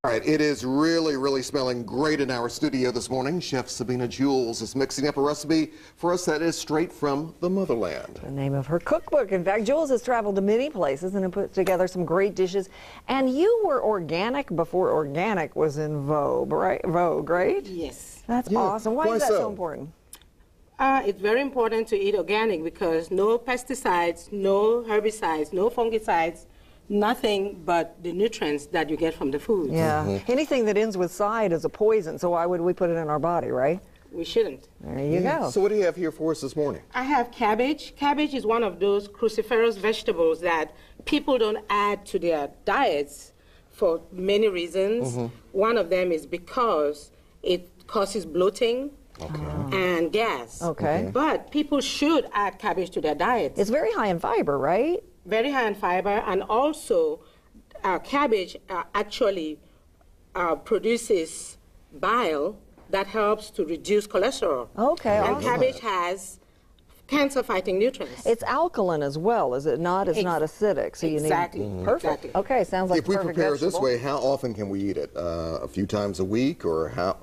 All right, it is really smelling great in our studio this morning. Chef Sabina Jules is mixing up a recipe for us that is straight from the motherland. The name of her cookbook. In fact, Jules has traveled to many places and put together some great dishes. And you were organic before organic was in vogue, right? Yes. That's awesome. Why is that so important? It's very important to eat organic because no pesticides, no herbicides, no fungicides, nothing but the nutrients that you get from the food. Yeah. Anything that ends with side is a poison, so why would we put it in our body, right? We shouldn't. There you go. So what do you have here for us this morning? I have cabbage. Cabbage is one of those cruciferous vegetables that people don't add to their diets for many reasons. One of them is because it causes bloating and gas. But people should add cabbage to their diets. It's very high in fiber, right? Very high in fiber, and also cabbage actually produces bile that helps to reduce cholesterol. Okay, and cabbage has cancer-fighting nutrients. It's alkaline as well, is it not? It's not acidic, so you need... Perfect. Okay, sounds like if we prepare it this way, how often can we eat it? A few times a week, or how?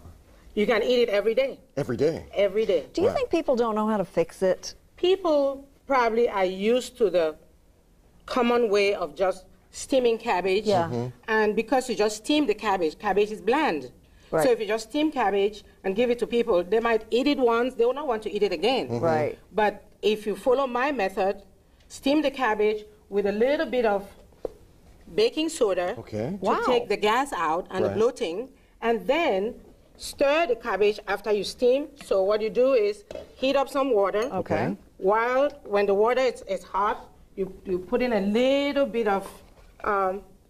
You can eat it every day. Every day? Every day. Do you think people don't know how to fix it? People probably are used to the common way of just steaming cabbage. And because you just steam the cabbage, cabbage is bland. So if you just steam cabbage and give it to people, they might eat it once, they will not want to eat it again. But if you follow my method, steam the cabbage with a little bit of baking soda to take the gas out and the bloating, and then stir the cabbage after you steam. So what you do is heat up some water. When the water is hot, you put in a little bit of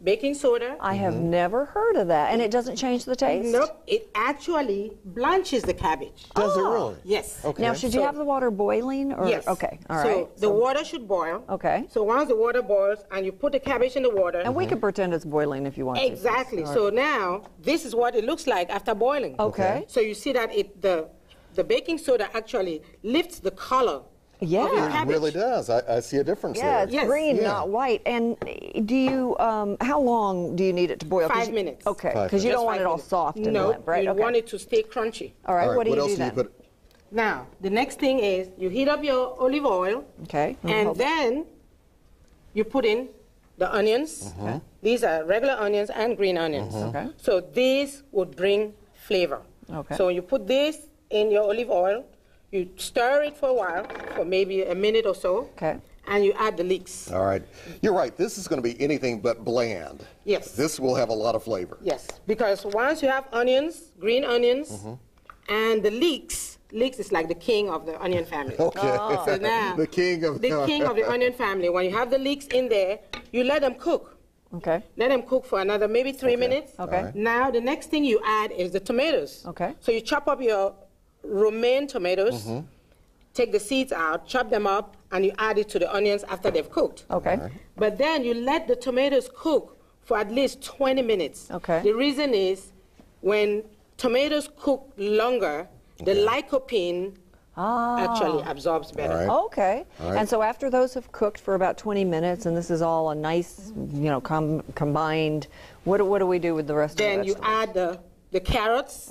baking soda. I have never heard of that. And it doesn't change the taste? Nope. It actually blanches the cabbage. Does it really? Yes. Now, should you have the water boiling? Or? Yes. Okay. All right. So the water should boil. Okay. So once the water boils and you put the cabbage in the water. And we can pretend it's boiling if you want to. Exactly. So now, this is what it looks like after boiling. Okay. So you see that the baking soda actually lifts the color. Yeah, it really does. I see a difference there. It's green, not white. And do you, how long do you need it to boil? 5 minutes. Okay, because you don't want it all soft and limp, right? You want it to stay crunchy. All right, what do you do then? Now, the next thing is you heat up your olive oil. And then you put in the onions. These are regular onions and green onions. So these would bring flavor. So you put this in your olive oil. You stir it for a while, for maybe a minute or so, and you add the leeks. All right. You're right. This is going to be anything but bland. Yes. This will have a lot of flavor. Yes, because once you have onions, green onions, and the leeks is like the king of the onion family. So now, the king of the onion family. When you have the leeks in there, you let them cook. Let them cook for another maybe 3 minutes. Now, the next thing you add is the tomatoes. So you chop up your romaine tomatoes, take the seeds out, chop them up, and you add it to the onions after they've cooked. But then you let the tomatoes cook for at least 20 minutes. The reason is when tomatoes cook longer, the lycopene actually absorbs better. And so after those have cooked for about 20 minutes, and this is all a nice, combined, what do we do with the rest of the vegetables? Then you add the carrots,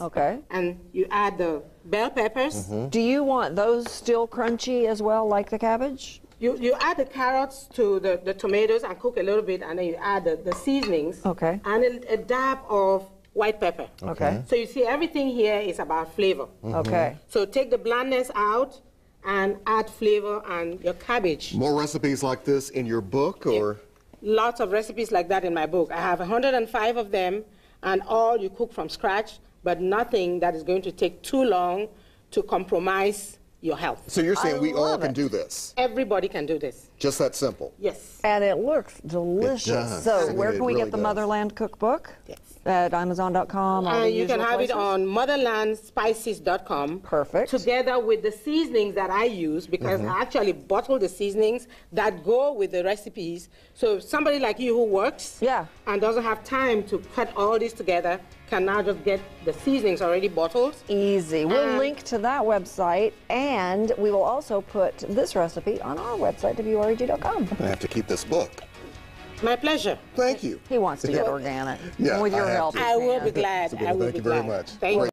and you add the bell peppers. Do you want those still crunchy as well, like the cabbage? You add the carrots to the tomatoes and cook a little bit, and then you add the seasonings and a dab of white pepper. So you see everything here is about flavor. So take the blandness out and add flavor and your cabbage. More recipes like this in your book, or? Lots of recipes like that in my book. I have 105 of them. And all you cook from scratch, but nothing that is going to take too long to compromise your health. So you're saying we all can do this? Everybody can do this. Just that simple? Yes. And it looks delicious. It does. So where can we get the Motherland cookbook? At Amazon.com? You can have it on motherlandspices.com. Perfect. Together with the seasonings that I use, because I actually bottle the seasonings that go with the recipes. So somebody like you who works and doesn't have time to cut all this together can now just get the seasonings already bottled. Easy. We'll link to that website, and we will also put this recipe on our website, WREG.com. I'm going to have to keep this book. My pleasure. Thank you. He wants to get organic. Yeah, And with your I have help. to. I will be he can. glad. I will Thank be you very glad. much. Thank you.